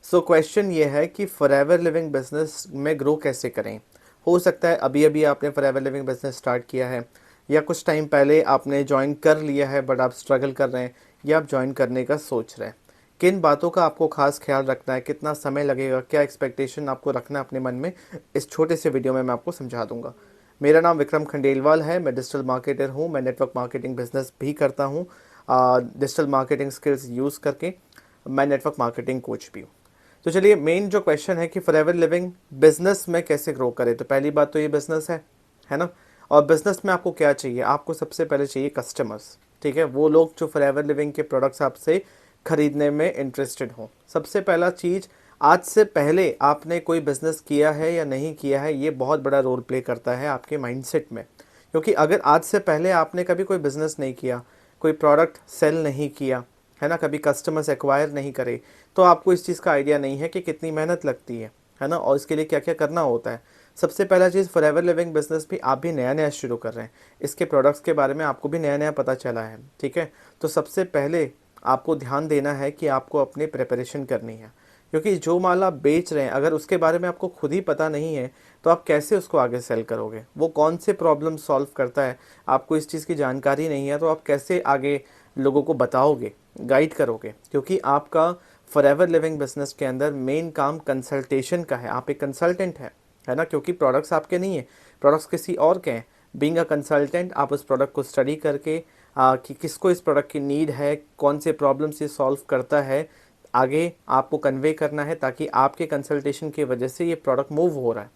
So question ये है कि फॉरएवर लिविंग बिजनेस में ग्रो कैसे करें। हो सकता है अभी अभी आपने फॉरएवर लिविंग बिजनेस स्टार्ट किया है, या कुछ टाइम पहले आपने ज्वाइन कर लिया है बट आप स्ट्रगल कर रहे हैं, या आप ज्वाइन करने का सोच रहे हैं। किन बातों का आपको खास ख्याल रखना है, कितना समय लगेगा, क्या एक्सपेक्टेशन आपको रखना है अपने मन में, इस छोटे से वीडियो में मैं आपको समझा दूंगा। मेरा नाम विक्रम खंडेलवाल है, मैं डिजिटल मार्केटर हूँ, मैं नेटवर्क मार्केटिंग बिजनेस भी करता हूँ। डिजिटल मार्केटिंग स्किल्स यूज़ करके मैं नेटवर्क मार्केटिंग कोच भी हूँ। तो चलिए, मेन जो क्वेश्चन है कि फॉरएवर लिविंग बिजनेस में कैसे ग्रो करें। तो पहली बात तो ये बिजनेस है ना। और बिजनेस में आपको क्या चाहिए, आपको सबसे पहले चाहिए कस्टमर्स। ठीक है, वो लोग जो फॉरएवर लिविंग के प्रोडक्ट्स आपसे खरीदने में इंटरेस्टेड हों। सबसे पहला चीज़, आज से पहले आपने कोई बिजनेस किया है या नहीं किया है, ये बहुत बड़ा रोल प्ले करता है आपके माइंडसेट में। क्योंकि अगर आज से पहले आपने कभी कोई बिजनेस नहीं किया, कोई प्रोडक्ट सेल नहीं किया, है ना, कभी कस्टमर्स एक्वायर नहीं करे, तो आपको इस चीज़ का आइडिया नहीं है कि कितनी मेहनत लगती है ना, और इसके लिए क्या क्या करना होता है। सबसे पहला चीज़, फॉरएवर लिविंग बिजनेस भी आप भी नया नया शुरू कर रहे हैं, इसके प्रोडक्ट्स के बारे में आपको भी नया नया पता चला है। ठीक है, तो सबसे पहले आपको ध्यान देना है कि आपको अपनी प्रिपरेशन करनी है। क्योंकि जो माल आप बेच रहे हैं, अगर उसके बारे में आपको खुद ही पता नहीं है, तो आप कैसे उसको आगे सेल करोगे। वो कौन से प्रॉब्लम सॉल्व करता है, आपको इस चीज़ की जानकारी नहीं है, तो आप कैसे आगे लोगों को बताओगे, गाइड करोगे। क्योंकि आपका फॉरएवर लिविंग बिजनेस के अंदर मेन काम कंसल्टेशन का है, आप एक कंसल्टेंट है ना। क्योंकि प्रोडक्ट्स आपके नहीं है, प्रोडक्ट्स किसी और के हैं। बीइंग अ कंसल्टेंट, आप उस प्रोडक्ट को स्टडी करके कि किसको इस प्रोडक्ट की नीड है, कौन से प्रॉब्लम्स ये सॉल्व करता है, आगे आपको कन्वे करना है, ताकि आपके कंसल्टेशन की वजह से ये प्रोडक्ट मूव हो रहा है।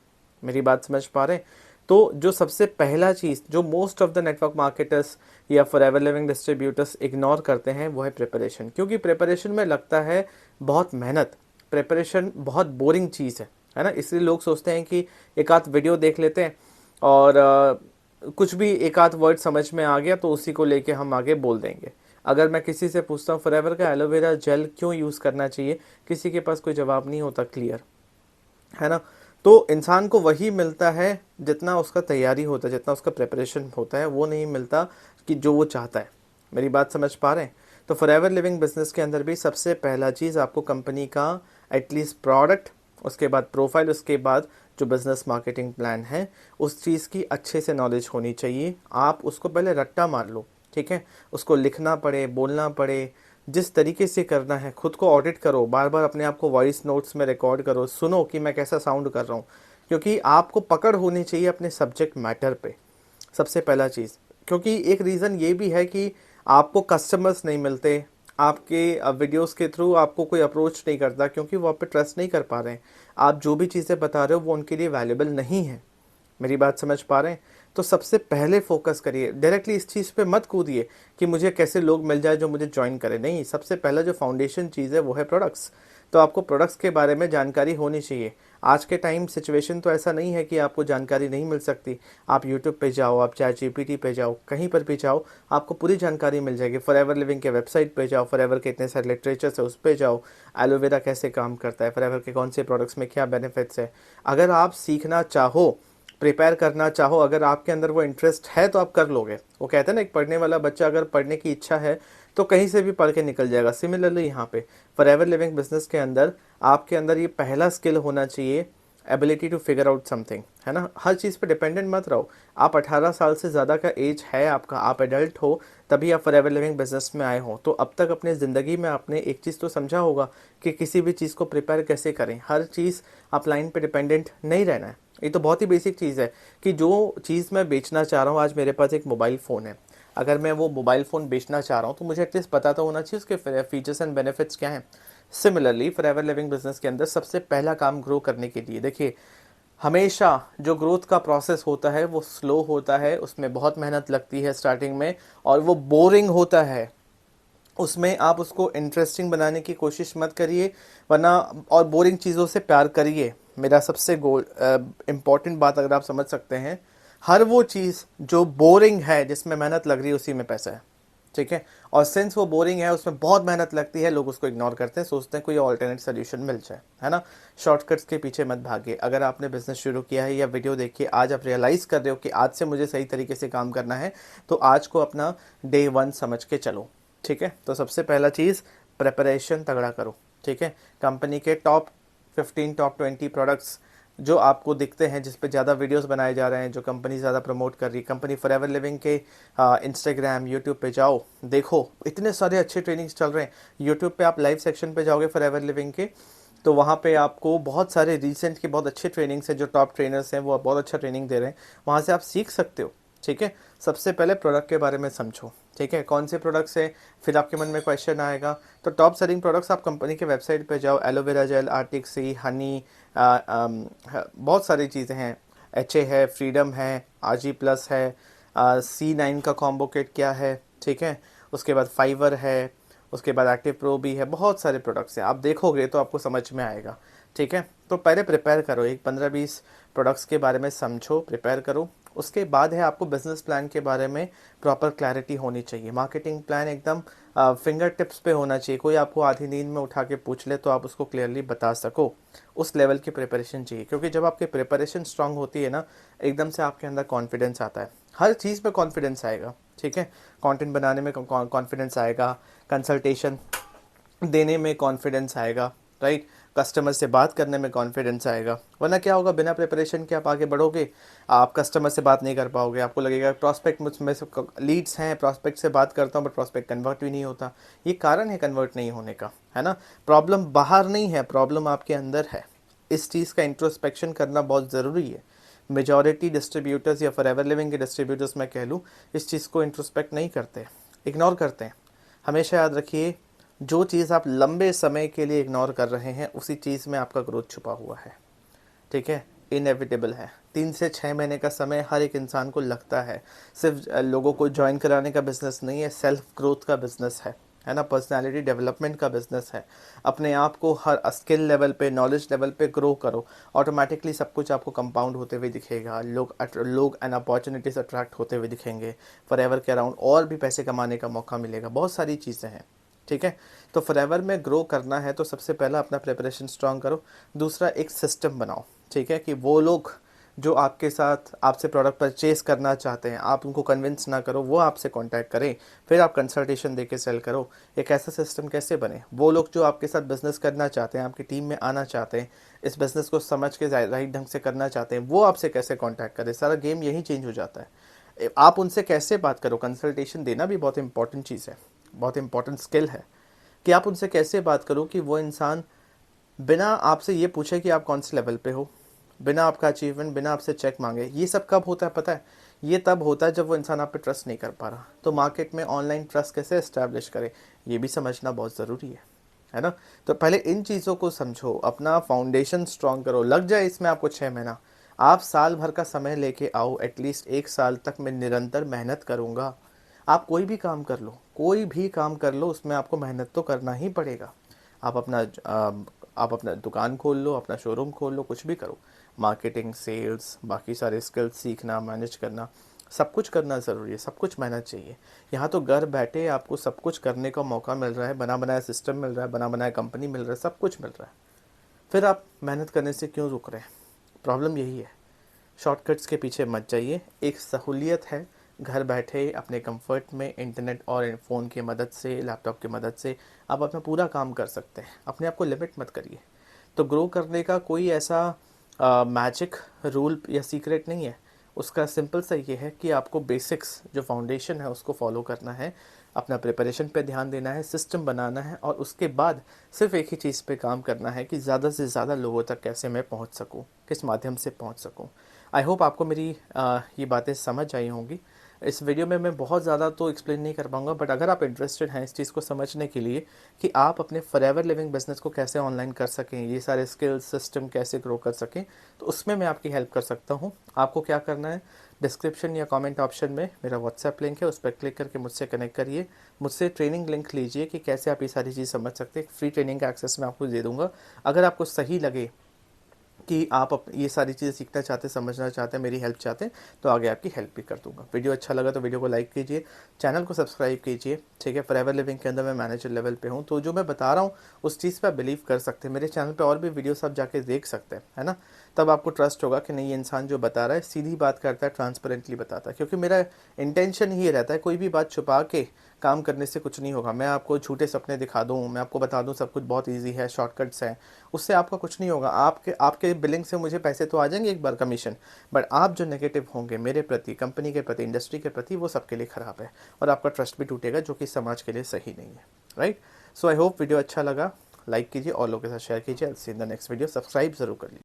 मेरी बात समझ पा रहे हैं। तो जो सबसे पहला चीज़ जो most of the network marketers या फॉरएवर लिविंग डिस्ट्रीब्यूटर्स इग्नोर करते हैं, वो है प्रिपरेशन। क्योंकि प्रिपरेशन में लगता है बहुत मेहनत, प्रिपरेशन बहुत बोरिंग चीज़ है ना। इसलिए लोग सोचते हैं कि एक आध वीडियो देख लेते हैं और कुछ भी एक आध वर्ड समझ में आ गया तो उसी को लेके हम आगे बोल देंगे। अगर मैं किसी से पूछता हूँ फॉरएवर का एलोवेरा जेल क्यों यूज़ करना चाहिए, किसी के पास कोई जवाब नहीं होता क्लियर, है ना। तो इंसान को वही मिलता है जितना उसका तैयारी होता है, जितना उसका प्रिपरेशन होता है, वो नहीं मिलता कि जो वो चाहता है। मेरी बात समझ पा रहे हैं। तो फॉरएवर लिविंग बिजनेस के अंदर भी सबसे पहला चीज़, आपको कंपनी का एटलीस्ट प्रोडक्ट, उसके बाद प्रोफाइल, उसके बाद जो बिज़नेस मार्केटिंग प्लान है, उस चीज़ की अच्छे से नॉलेज होनी चाहिए। आप उसको पहले रट्टा मार लो। ठीक है, उसको लिखना पड़े, बोलना पड़े, जिस तरीके से करना है, खुद को ऑडिट करो, बार बार अपने आप को वॉइस नोट्स में रिकॉर्ड करो, सुनो कि मैं कैसा साउंड कर रहा हूँ। क्योंकि आपको पकड़ होनी चाहिए अपने सब्जेक्ट मैटर पे, सबसे पहला चीज़। क्योंकि एक रीज़न ये भी है कि आपको कस्टमर्स नहीं मिलते, आपके वीडियोस के थ्रू आपको कोई अप्रोच नहीं करता, क्योंकि वो आप पे ट्रस्ट नहीं कर पा रहे हैं। आप जो भी चीज़ें बता रहे हो वो उनके लिए वैल्यूबल नहीं है। मेरी बात समझ पा रहे हैं। तो सबसे पहले फोकस करिए, डायरेक्टली इस चीज़ पे मत कूदिए कि मुझे कैसे लोग मिल जाए जो मुझे ज्वाइन करें। नहीं, सबसे पहला जो फाउंडेशन चीज़ है वो है प्रोडक्ट्स। तो आपको प्रोडक्ट्स के बारे में जानकारी होनी चाहिए। आज के टाइम सिचुएशन तो ऐसा नहीं है कि आपको जानकारी नहीं मिल सकती। आप यूट्यूब पे जाओ, आप चैट जीपीटी पे जाओ, कहीं पर भी जाओ, आपको पूरी जानकारी मिल जाएगी। फॉरएवर लिविंग के वेबसाइट पे जाओ, फॉरएवर के इतने सारे लिटरेचर्स है उस पे जाओ, एलोवेरा कैसे काम करता है, फॉरएवर के कौन से प्रोडक्ट्स में क्या बेनिफिट्स है। अगर आप सीखना चाहो, प्रिपेयर करना चाहो, अगर आपके अंदर वो इंटरेस्ट है, तो आप कर लोगे। वो कहते हैं ना, एक पढ़ने वाला बच्चा अगर पढ़ने की इच्छा है तो कहीं से भी पढ़ के निकल जाएगा। सिमिलरली यहाँ पे फॉरएवर लिविंग बिजनेस के अंदर आपके अंदर ये पहला स्किल होना चाहिए, ability to figure out something, है ना। हर चीज़ पे डिपेंडेंट मत रहो। आप 18 साल से ज़्यादा का एज है आपका, आप एडल्ट हो, तभी आप फॉरएवर लिविंग बिजनेस में आए हो। तो अब तक अपने ज़िंदगी में आपने एक चीज़ तो समझा होगा कि किसी भी चीज़ को प्रिपेयर कैसे करें। हर चीज़ आप लाइन पे डिपेंडेंट नहीं रहना है। ये तो बहुत ही बेसिक चीज़ है कि जो चीज़ मैं बेचना चाह रहा हूँ, आज मेरे पास एक मोबाइल फ़ोन है, अगर मैं वो मोबाइल फ़ोन बेचना चाह रहा हूँ तो मुझे एटलीस्ट पता तो होना चाहिए उसके फीचर्स एंड बेनिफिट्स क्या हैं। सिमिलरली फॉरएवर लिविंग बिजनेस के अंदर सबसे पहला काम ग्रो करने के लिए, देखिए, हमेशा जो ग्रोथ का प्रोसेस होता है वो स्लो होता है, उसमें बहुत मेहनत लगती है स्टार्टिंग में, और वो बोरिंग होता है। उसमें आप उसको इंटरेस्टिंग बनाने की कोशिश मत करिए, वरना, और बोरिंग चीज़ों से प्यार करिए। मेरा सबसे गोल इम्पॉर्टेंट बात अगर आप समझ सकते हैं, हर वो चीज़ जो बोरिंग है, जिसमें मेहनत लग रही है, उसी में पैसा है। ठीक है, और सिंस वो बोरिंग है, उसमें बहुत मेहनत लगती है, लोग उसको इग्नोर करते हैं, सोचते हैं कोई ऑल्टरनेट सोल्यूशन मिल जाए, है ना। शॉर्टकट्स के पीछे मत भागिए। अगर आपने बिजनेस शुरू किया है या वीडियो देखिए, आज आप रियलाइज़ कर रहे हो कि आज से मुझे सही तरीके से काम करना है, तो आज को अपना डे 1 समझ के चलो। ठीक है, तो सबसे पहला चीज़, प्रिपरेशन तगड़ा करो। ठीक है। कंपनी के टॉप 15 टॉप 20 प्रोडक्ट्स जो आपको दिखते हैं, जिस पे ज़्यादा वीडियोस बनाए जा रहे हैं, जो कंपनी ज़्यादा प्रमोट कर रही है, कंपनी फॉरएवर लिविंग के इंस्टाग्राम यूट्यूब पे जाओ, देखो इतने सारे अच्छे ट्रेनिंग्स चल रहे हैं। यूट्यूब पे आप लाइव सेक्शन पे जाओगे फॉरएवर लिविंग के, तो वहाँ पे आपको बहुत सारे रिसेंट के बहुत अच्छे ट्रेनिंग्स हैं, जो टॉप ट्रेनर्स हैं वो बहुत अच्छा ट्रेनिंग दे रहे हैं, वहाँ से आप सीख सकते हो। ठीक है। सबसे पहले प्रोडक्ट के बारे में समझो। ठीक है, कौन से प्रोडक्ट्स हैं, फिर आपके मन में क्वेश्चन आएगा। तो टॉप सेलिंग प्रोडक्ट्स आप कंपनी के वेबसाइट पे जाओ, एलोवेरा जेल, आर्टिक सी, हनी, बहुत सारी चीज़ें हैं, HA है, फ्रीडम है, RG प्लस है, C9 का कॉम्बो किट क्या है। ठीक है, उसके बाद फाइवर है, उसके बाद एक्टिव प्रो भी है, बहुत सारे प्रोडक्ट्स हैं, आप देखोगे तो आपको समझ में आएगा। ठीक है, तो पहले प्रिपेयर करो, एक 15-20 प्रोडक्ट्स के बारे में समझो, प्रिपेयर करो। उसके बाद है आपको बिजनेस प्लान के बारे में प्रॉपर क्लैरिटी होनी चाहिए। मार्केटिंग प्लान एकदम फिंगर टिप्स पे होना चाहिए, कोई आपको आधी नींद में उठा के पूछ ले तो आप उसको क्लियरली बता सको। उस लेवल की प्रिपरेशन चाहिए, क्योंकि जब आपकी प्रिपरेशन स्ट्रांग होती है ना, एकदम से आपके अंदर कॉन्फिडेंस आता है, हर चीज़ पे कॉन्फिडेंस आएगा। ठीक है, कंटेंट बनाने में कॉन्फिडेंस आएगा, कंसल्टेशन देने में कॉन्फिडेंस आएगा, राइट, कस्टमर से बात करने में कॉन्फिडेंस आएगा। वरना क्या होगा, बिना प्रिपरेशन के आप आगे बढ़ोगे, आप कस्टमर से बात नहीं कर पाओगे, आपको लगेगा प्रॉस्पेक्ट, मुझमें से लीड्स हैं, प्रॉस्पेक्ट से बात करता हूँ बट प्रॉस्पेक्ट कन्वर्ट भी नहीं होता। ये कारण है कन्वर्ट नहीं होने का, है ना। प्रॉब्लम बाहर नहीं है, प्रॉब्लम आपके अंदर है। इस चीज़ का इंट्रोस्पेक्शन करना बहुत ज़रूरी है। मेजॉरिटी डिस्ट्रीब्यूटर्स या फॉरएवर लिविंग के डिस्ट्रीब्यूटर्स मैं कह लूँ, इस चीज़ को इंट्रोस्पेक्ट नहीं करते, इग्नोर करते हैं। हमेशा याद रखिए, जो चीज़ आप लंबे समय के लिए इग्नोर कर रहे हैं, उसी चीज़ में आपका ग्रोथ छुपा हुआ है। ठीक है, इनएविटेबल है। 3 से 6 महीने का समय हर एक इंसान को लगता है। सिर्फ लोगों को ज्वाइन कराने का बिजनेस नहीं है, सेल्फ ग्रोथ का बिजनेस है ना, पर्सनालिटी डेवलपमेंट का बिजनेस है। अपने आप को हर स्किल लेवल पे, नॉलेज लेवल पे ग्रो करो, ऑटोमेटिकली सब कुछ आपको कंपाउंड होते हुए दिखेगा। लोग एंड अपॉर्चुनिटीज अट्रैक्ट होते हुए दिखेंगे। फॉरएवर के अराउंड और भी पैसे कमाने का मौका मिलेगा, बहुत सारी चीज़ें हैं। ठीक है, तो फॉरएवर में ग्रो करना है तो सबसे पहला अपना प्रिपरेशन स्ट्रांग करो। दूसरा, एक सिस्टम बनाओ। ठीक है, कि वो लोग जो आपके साथ आपसे प्रोडक्ट परचेज करना चाहते हैं, आप उनको कन्विंस ना करो, वो आपसे कांटेक्ट करें, फिर आप कंसल्टेशन देके सेल करो। एक ऐसा सिस्टम कैसे बने, वो लोग जो आपके साथ बिजनेस करना चाहते हैं, आपकी टीम में आना चाहते हैं, इस बिजनेस को समझ के राइट ढंग से करना चाहते हैं, वो आपसे कैसे कांटेक्ट करें। सारा गेम यही चेंज हो जाता है। आप उनसे कैसे बात करो, कंसल्टेशन देना भी बहुत इंपॉर्टेंट चीज़ है, बहुत इंपॉर्टेंट स्किल है, कि आप उनसे कैसे बात करो कि वो इंसान बिना आपसे ये पूछे कि आप कौन से लेवल पे हो, बिना आपका अचीवमेंट, बिना आपसे चेक मांगे। ये सब कब होता है पता है, ये तब होता है जब वो इंसान आप पे ट्रस्ट नहीं कर पा रहा। तो मार्केट में ऑनलाइन ट्रस्ट कैसे इस्टेब्लिश करे, ये भी समझना बहुत ज़रूरी है ना। तो पहले इन चीज़ों को समझो, अपना फाउंडेशन स्ट्रॉन्ग करो। लग जाए इसमें आपको 6 महीना, आप साल भर का समय लेके आओ, एटलीस्ट 1 साल तक मैं निरंतर मेहनत करूँगा। आप कोई भी काम कर लो, कोई भी काम कर लो, उसमें आपको मेहनत तो करना ही पड़ेगा। आप अपना आप अपना दुकान खोल लो, अपना शोरूम खोल लो, कुछ भी करो, मार्केटिंग, सेल्स, बाकी सारे स्किल्स सीखना, मैनेज करना, सब कुछ करना ज़रूरी है, सब कुछ मेहनत चाहिए। यहाँ तो घर बैठे आपको सब कुछ करने का मौका मिल रहा है, बना बनाया सिस्टम मिल रहा है, बना बनाया कंपनी मिल रहा है, सब कुछ मिल रहा है, फिर आप मेहनत करने से क्यों रुक रहे हैं। प्रॉब्लम यही है। शॉर्टकट्स के पीछे मत जाइए। एक सहूलियत है, घर बैठे अपने कंफर्ट में इंटरनेट और फ़ोन की मदद से, लैपटॉप की मदद से आप अपना पूरा काम कर सकते हैं। अपने आप को लिमिट मत करिए। तो ग्रो करने का कोई ऐसा मैजिक रूल या सीक्रेट नहीं है। उसका सिंपल सा ये है कि आपको बेसिक्स जो फाउंडेशन है उसको फॉलो करना है, अपना प्रिपरेशन पे ध्यान देना है, सिस्टम बनाना है, और उसके बाद सिर्फ एक ही चीज़ पे काम करना है कि ज़्यादा से ज़्यादा लोगों तक कैसे मैं पहुंच सकूं, किस माध्यम से पहुंच सकूं। आई होप आपको मेरी ये बातें समझ आई होंगी। इस वीडियो में मैं बहुत ज़्यादा तो एक्सप्लेन नहीं कर पाऊंगा, बट अगर आप इंटरेस्टेड हैं इस चीज़ को समझने के लिए कि आप अपने फॉरएवर लिविंग बिजनेस को कैसे ऑनलाइन कर सकें, ये सारे स्किल्स सिस्टम कैसे ग्रो कर सकें, तो उसमें मैं आपकी हेल्प कर सकता हूँ। आपको क्या करना है, डिस्क्रिप्शन या कमेंट ऑप्शन में मेरा व्हाट्सएप लिंक है, उस पर क्लिक करके मुझसे कनेक्ट करिए, मुझसे ट्रेनिंग लिंक लीजिए कि कैसे आप ये सारी चीज़ समझ सकते हैं। फ्री ट्रेनिंग का एक्सेस मैं आपको दे दूँगा। अगर आपको सही लगे कि आप ये सारी चीज़ें सीखना चाहते हैं, समझना चाहते हैं, मेरी हेल्प चाहते हैं, तो आगे आपकी हेल्प भी कर दूंगा। वीडियो अच्छा लगा तो वीडियो को लाइक कीजिए, चैनल को सब्सक्राइब कीजिए। ठीक है, फॉरएवर लिविंग के अंदर मैं मैनेजर लेवल पे हूँ, तो जो मैं बता रहा हूँ उस चीज़ पे आप बिलीव कर सकते हैं। मेरे चैनल पे और भी वीडियोस आप जाके देख सकते हैं, है ना। तब आपको ट्रस्ट होगा कि नहीं, ये इंसान जो बता रहा है सीधी बात करता है, ट्रांसपेरेंटली बताता है। क्योंकि मेरा इंटेंशन ही रहता है, कोई भी बात छुपा के काम करने से कुछ नहीं होगा। मैं आपको झूठे सपने दिखा दूँ, मैं आपको बता दूँ सब कुछ बहुत ईजी है, शॉर्टकट्स हैं, उससे आपका कुछ नहीं होगा। आपके आपके बिलिंग से मुझे पैसे तो आ जाएंगे एक बार कमीशन, बट आप जो नेगेटिव होंगे मेरे प्रति, कंपनी के प्रति, इंडस्ट्री के प्रति, वो सबके लिए ख़राब है और आपका ट्रस्ट भी टूटेगा, जो कि समाज के लिए सही नहीं है। Right. So I hope video अच्छा लगा, लाइक कीजिए और लोगों के साथ शेयर कीजिए। See in the next video, subscribe जरूर कर लीजिए।